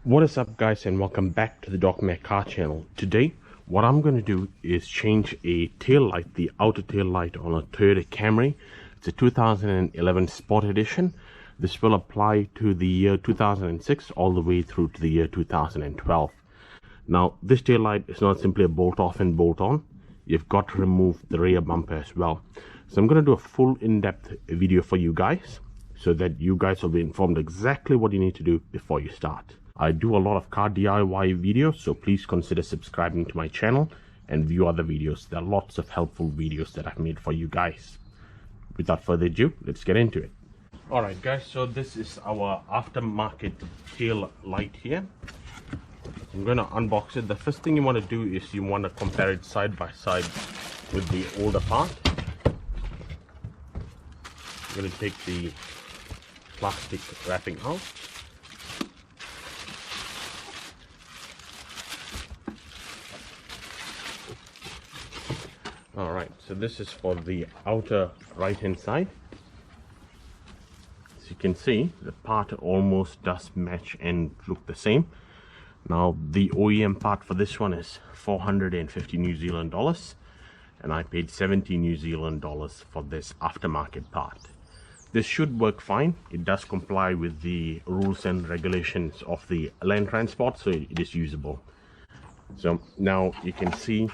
What is up, guys, and welcome back to the DocMack car channel. Today what I'm going to do is change a tail light, the outer tail light on a Toyota Camry. It's a 2011 Sport Edition. This will apply to the year 2006 all the way through to the year 2012. Now this tail light is not simply a bolt off and bolt on. You've got to remove the rear bumper as well. So I'm going to do a full in-depth video for you guys so that you guys will be informed exactly what you need to do before you start. I do a lot of car DIY videos, so please consider subscribing to my channel and view other videos. There are lots of helpful videos that I've made for you guys. Without further ado, let's get into it. Alright guys, so this is our aftermarket tail light here. I'm going to unbox it. The first thing you want to do is you want to compare it side by side with the older part. I'm going to take the plastic wrapping out. Alright, so this is for the outer right hand side. As you can see, the part almost does match and look the same. Now the OEM part for this one is 450 New Zealand dollars, and I paid 70 New Zealand dollars for this aftermarket part. This should work fine. It does comply with the rules and regulations of the land transport, so it is usable. So now you can see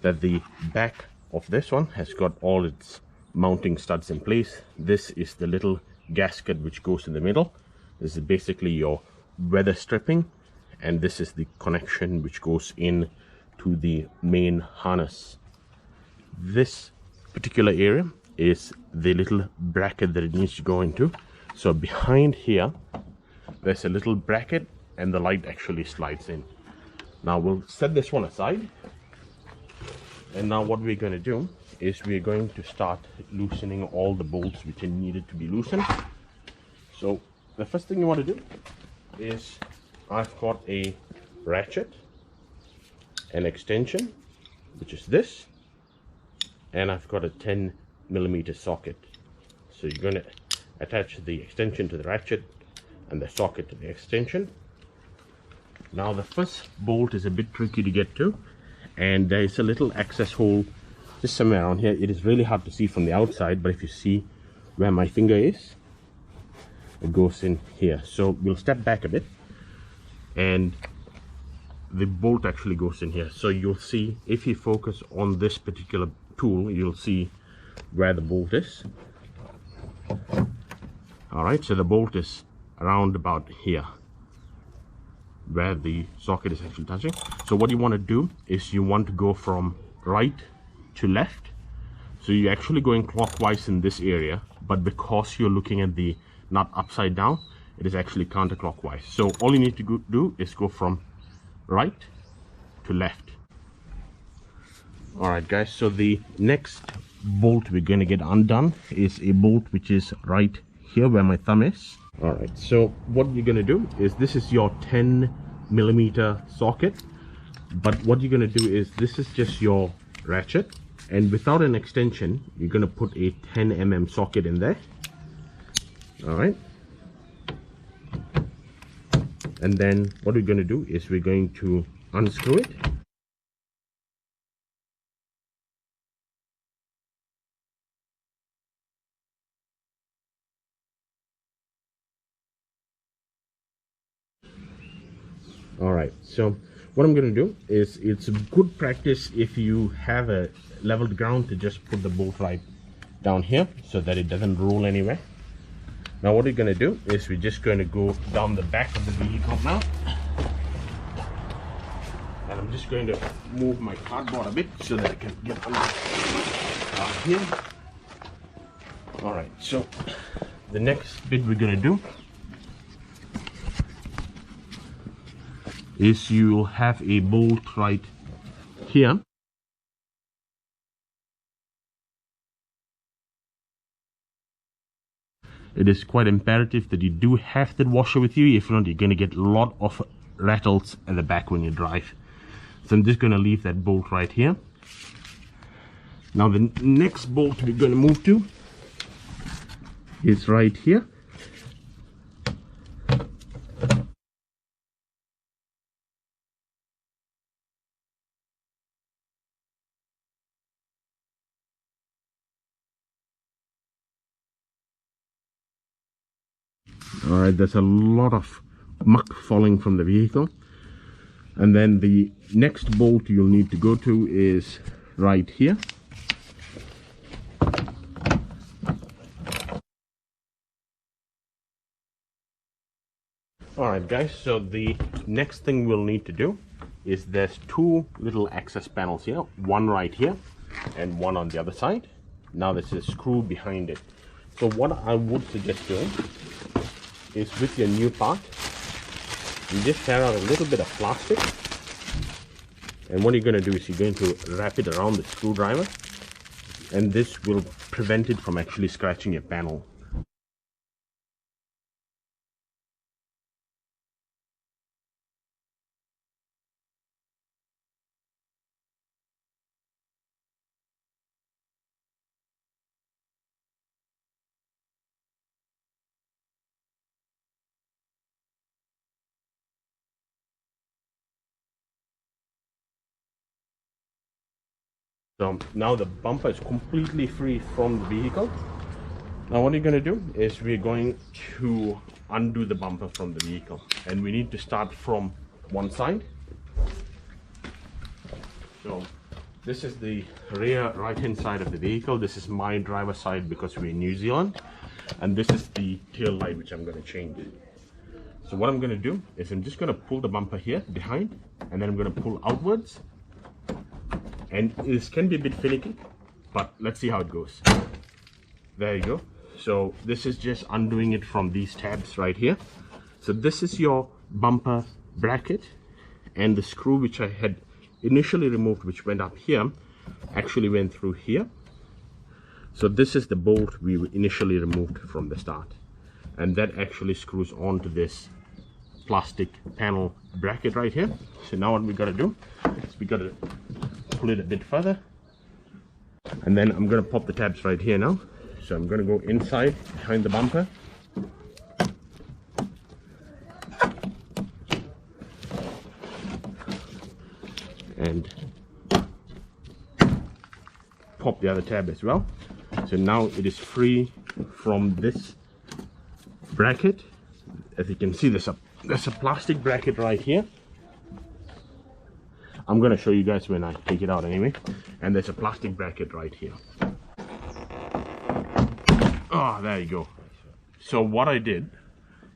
that the back of this one has got all its mounting studs in place. This is the little gasket which goes in the middle. This is basically your weather stripping, and this is the connection which goes in to the main harness. This particular area is the little bracket that it needs to go into. So behind here there's a little bracket and the light actually slides in. Now we'll set this one aside. And now what we're going to do is we're going to start loosening all the bolts which are needed to be loosened. So the first thing you want to do is, I've got a ratchet, an extension, which is this, and I've got a 10mm socket. So you're going to attach the extension to the ratchet and the socket to the extension. Now the first bolt is a bit tricky to get to, and there is a little access hole just somewhere around here. It is really hard to see from the outside, but if you see where my finger is, it goes in here. So we'll step back a bit and the bolt actually goes in here. So you'll see, if you focus on this particular tool, you'll see where the bolt is. Alright, so the bolt is around about here where the socket is actually touching. So what you want to do is you want to go from right to left. So you're actually going clockwise in this area, but because you're looking at the nut upside down, it is actually counterclockwise. So all you need to do is go from right to left. Alright guys, so the next bolt we're going to get undone is a bolt which is right here where my thumb is. Alright, so what you're going to do is, this is your 10mm socket, but what you're going to do is, this is just your ratchet, and without an extension you're going to put a 10mm socket in there. Alright, and then what we're going to do is we're going to unscrew it. Alright, so what I'm going to do is, it's good practice if you have a leveled ground to just put the bolt right down here so that it doesn't roll anywhere. Now what we're going to do is we're just going to go down the back of the vehicle now. And I'm just going to move my cardboard a bit so that I can get under here. Alright, so the next bit we're going to do is you'll have a bolt right here. It is quite imperative that you do have that washer with you. If not, you're going to get a lot of rattles at the back when you drive. So I'm just going to leave that bolt right here. Now the next bolt we're going to move to is right here. All right, there's a lot of muck falling from the vehicle. And then the next bolt you'll need to go to is right here. Alright guys, so the next thing we'll need to do is there's two little access panels here, one right here and one on the other side. Now there's a screw behind it. So what I would suggest doing is with your new part, you just tear out a little bit of plastic, and what you're going to do is you're going to wrap it around the screwdriver, and this will prevent it from actually scratching your panel. So now the bumper is completely free from the vehicle. Now what you're going to do is we're going to undo the bumper from the vehicle, and we need to start from one side. So this is the rear right hand side of the vehicle. This is my driver's side because we're in New Zealand, and this is the tail light which I'm going to change. So what I'm going to do is I'm just going to pull the bumper here behind, and then I'm going to pull outwards. And this can be a bit finicky, but let's see how it goes. There you go. So this is just undoing it from these tabs right here. So this is your bumper bracket, and the screw which I had initially removed, which went up here, actually went through here. So this is the bolt we initially removed from the start, and that actually screws onto this plastic panel bracket right here. So now what we got to do is we got to pull it a bit further, and then I'm going to pop the tabs right here now. So I'm going to go inside behind the bumper, and pop the other tab as well. So now it is free from this bracket. As you can see, there's a plastic bracket right here. I'm going to show you guys when I take it out anyway. And there's a plastic bracket right here. Oh, there you go. So what I did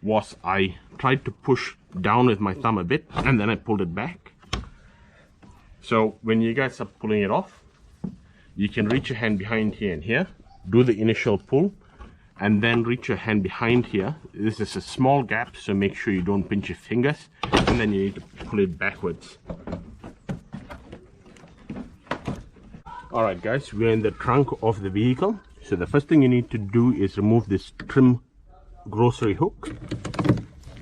was I tried to push down with my thumb a bit, and then I pulled it back. So when you guys are pulling it off, you can reach your hand behind here and here, do the initial pull, and then reach your hand behind here. This is a small gap, so make sure you don't pinch your fingers, and then you need to pull it backwards. Alright guys, we're in the trunk of the vehicle. So the first thing you need to do is remove this trim grocery hook,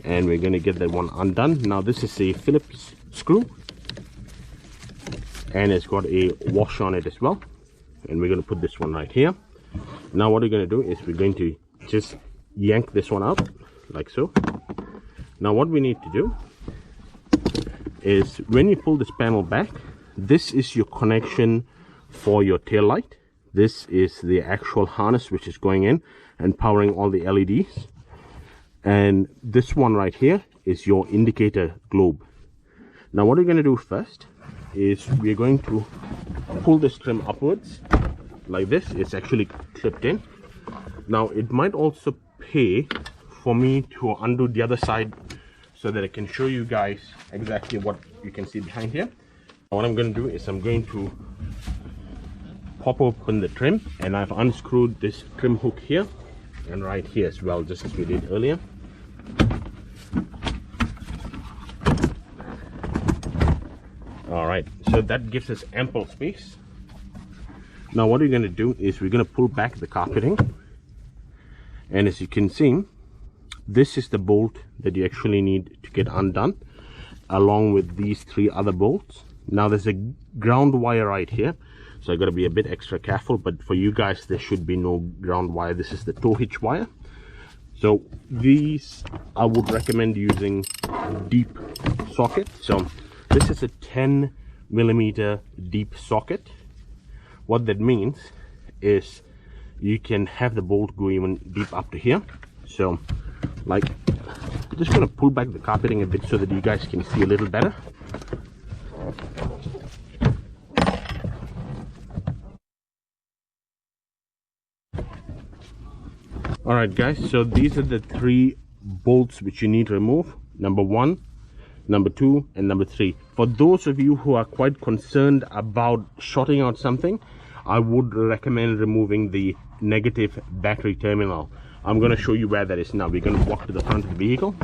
and we're going to get that one undone. Now this is a Phillips screw, and it's got a wash on it as well, and we're going to put this one right here. Now what we're going to do is we're going to just yank this one out like so. Now what we need to do is when you pull this panel back, this is your connection for your tail light. This is the actual harness which is going in and powering all the LEDs, and this one right here is your indicator globe. Now what we're going to do first is we're going to pull this trim upwards like this. It's actually clipped in. Now it might also pay for me to undo the other side so that I can show you guys exactly what you can see behind here. What I'm going to do is I'm going to pop open the trim, and I've unscrewed this trim hook here and right here as well, just as we did earlier. Alright, so that gives us ample space. Now what we're going to do is we're going to pull back the carpeting, and as you can see, this is the bolt that you actually need to get undone, along with these three other bolts. Now there's a ground wire right here, so I got to be a bit extra careful, but for you guys there should be no ground wire. This is the tow hitch wire. So these I would recommend using deep socket. So this is a 10mm deep socket. What that means is you can have the bolt go even deep up to here. So Like, I'm just going to pull back the carpeting a bit so that you guys can see a little better. Alright guys, so these are the 3 bolts which you need to remove. Number 1, number 2 and number 3. For those of you who are quite concerned about shorting out something, I would recommend removing the negative battery terminal. I'm going to show you where that is now. We're going to walk to the front of the vehicle.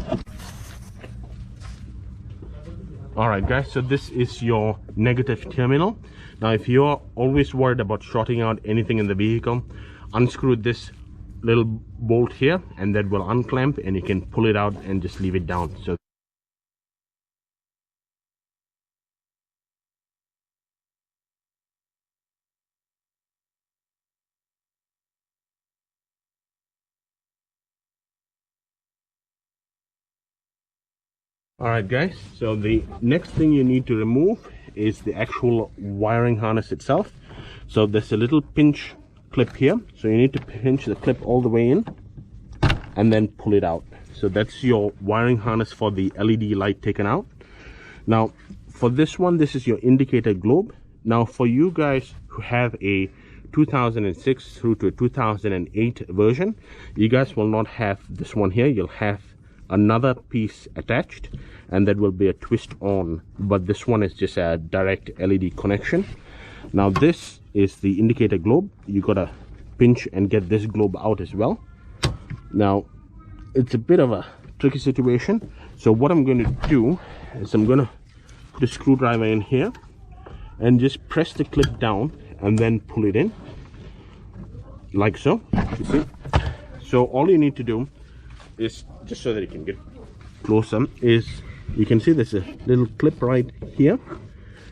Alright guys, so this is your negative terminal. Now if you're always worried about shorting out anything in the vehicle, unscrew this little bolt here and that will unclamp, and you can pull it out and just leave it down. So alright guys, so the next thing you need to remove is the actual wiring harness itself. So there's a little pinch clip here, so you need to pinch the clip all the way in and then pull it out. So that's your wiring harness for the LED light taken out. Now for this one, this is your indicator globe. Now for you guys who have a 2006 through to a 2008 version, you guys will not have this one here. You'll have another piece attached, and that will be a twist on, but this one is just a direct LED connection. Now this is the indicator globe. You gotta pinch and get this globe out as well. Now it's a bit of a tricky situation, so what I'm going to do is I'm going to put a screwdriver in here and just press the clip down and then pull it in like so. You see, so all you need to do is, just so that you can get closer, is you can see there's a little clip right here.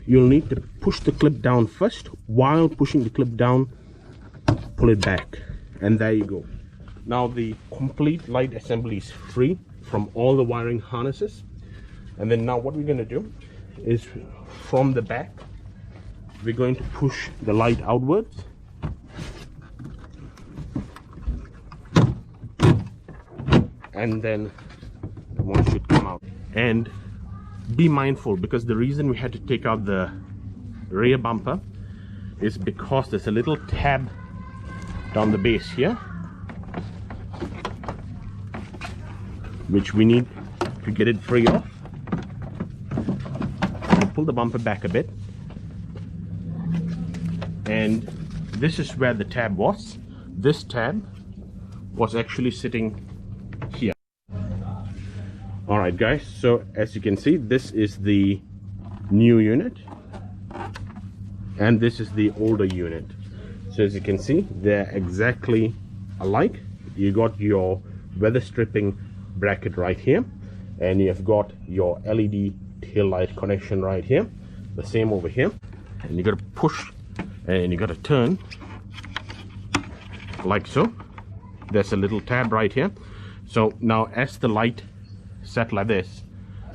You'll need to push the clip down first. While pushing the clip down, pull it back, and there you go. Now the complete light assembly is free from all the wiring harnesses. And then now what we're going to do is, from the back, we're going to push the light outwards. And then the one should come out. And be mindful, because the reason we had to take out the rear bumper is because there's a little tab down the base here, which we need to get it free of. We'll pull the bumper back a bit, and this is where the tab was. This tab was actually sitting here. Alright guys, so as you can see, this is the new unit and this is the older unit. So as you can see, they're exactly alike. You got your weather stripping bracket right here, and you've got your LED tail light connection right here, the same over here, and you got to push and you got to turn like so. There's a little tab right here. So now as the light set like this,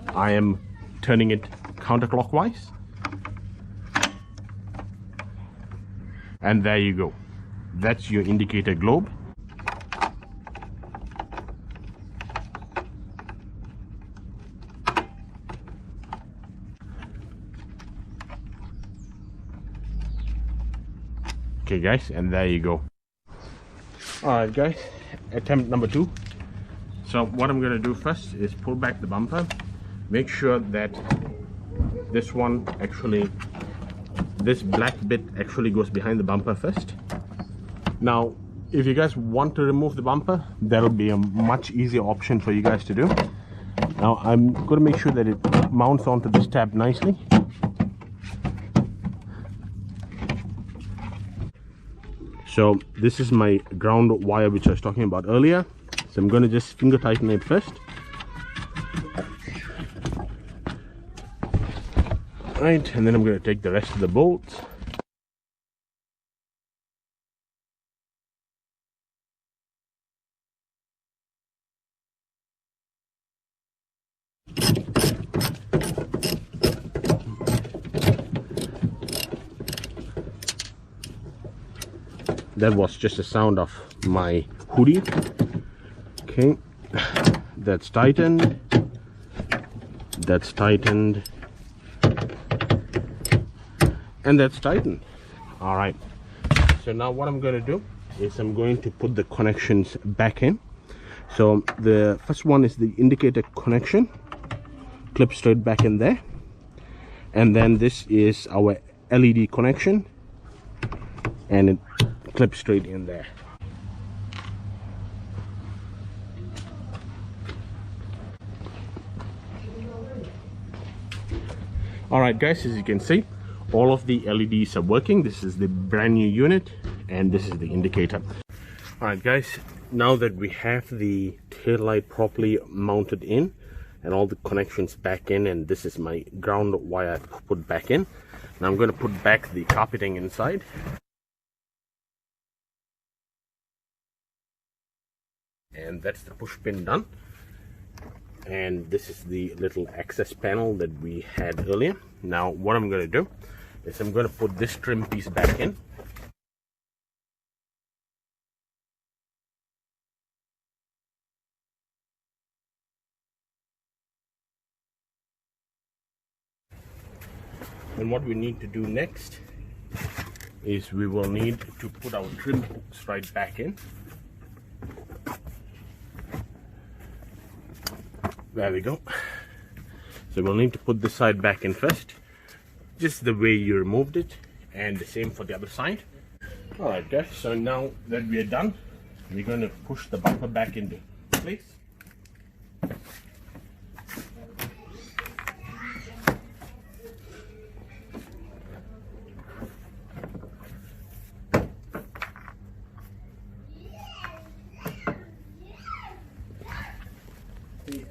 I am turning it counterclockwise, and there you go. That's your indicator globe. Okay guys, and there you go. Alright guys, attempt number 2. So what I'm going to do first is pull back the bumper. Make sure that this one actually, this black bit actually goes behind the bumper first. Now if you guys want to remove the bumper, that'll be a much easier option for you guys to do. Now I'm going to make sure that it mounts onto this tab nicely. So this is my ground wire which I was talking about earlier. So I'm going to just finger tighten it first. Right, and then I'm going to take the rest of the bolts. That was just the sound of my hoodie. Okay, That's tightened. That's tightened. And that's tightened. All right. So now what I'm going to do is I'm going to put the connections back in. So the first one is the indicator connection. Clip straight back in there. And then this is our LED connection. And it clips straight in there. Alright guys, as you can see, all of the LEDs are working. This is the brand new unit and this is the indicator. Alright guys, now that we have the tail light properly mounted in and all the connections back in, and this is my ground wire put back in. Now I'm going to put back the carpeting inside. And that's the push pin done. And this is the little access panel that we had earlier. Now what I'm going to do is I'm going to put this trim piece back in. And what we need to do next is we will need to put our trim hooks right back in. There we go. So we'll need to put this side back in first, just the way you removed it, and the same for the other side. Alright guys, so now that we are done, we're going to push the bumper back into place.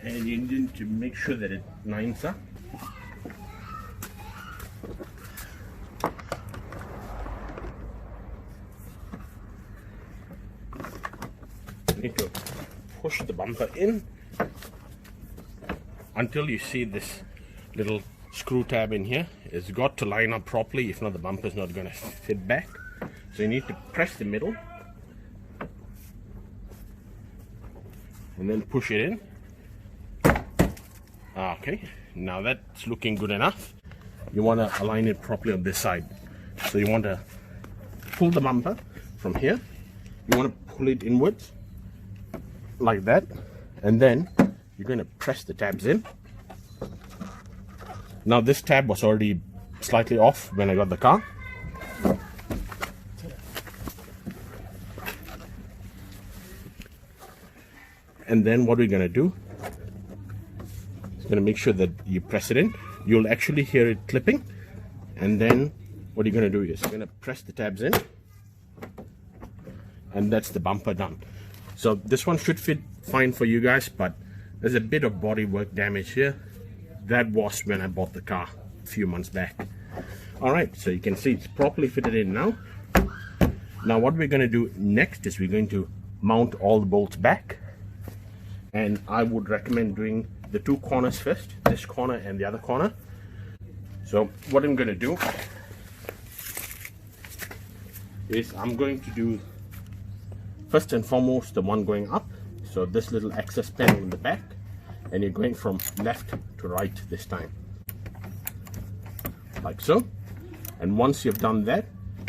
And you need to make sure that it lines up. You need to push the bumper in until you see this little screw tab in here. It's got to line up properly, if not the bumper is not going to fit back. So you need to press the middle and then push it in. Okay, now that's looking good enough. You want to align it properly on this side. So you want to pull the bumper from here. You want to pull it inwards like that, and then you're going to press the tabs in. Now this tab was already slightly off when I got the car. And then what we're going to do, going to make sure that you press it in. You'll actually hear it clipping, and then what you're going to do is you're going to press the tabs in, and that's the bumper done. So this one should fit fine for you guys, but there's a bit of bodywork damage here. That was when I bought the car a few months back. Alright, so you can see it's properly fitted in now. Now what we're going to do next is we're going to mount all the bolts back, and I would recommend doing the two corners first, this corner and the other corner. So what I'm going to do is I'm going to do first and foremost the one going up. So this little access panel in the back, and you're going from left to right this time, like so. And once you've done that,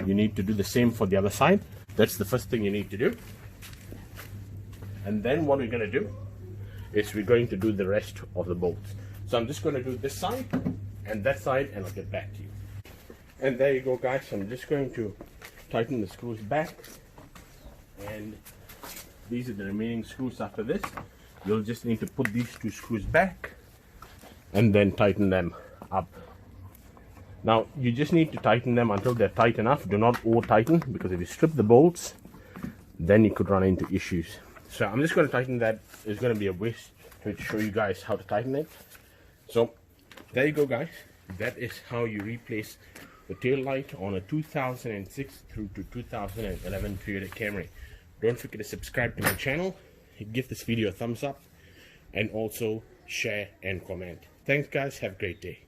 you need to do the same for the other side. That's the first thing you need to do. And then what we're going to do is we're going to do the rest of the bolts. So I'm just going to do this side and that side, and I'll get back to you. And there you go guys, I'm just going to tighten the screws back, and these are the remaining screws after this. You'll just need to put these two screws back and then tighten them up. Now you just need to tighten them until they're tight enough. Do not over tighten, because if you strip the bolts, then you could run into issues. So I'm just going to tighten that. It's going to be a waste to show you guys how to tighten it. So there you go guys. That is how you replace the tail light on a 2006 through to 2011 Toyota Camry. Don't forget to subscribe to my channel, give this video a thumbs up, and also share and comment. Thanks guys, have a great day.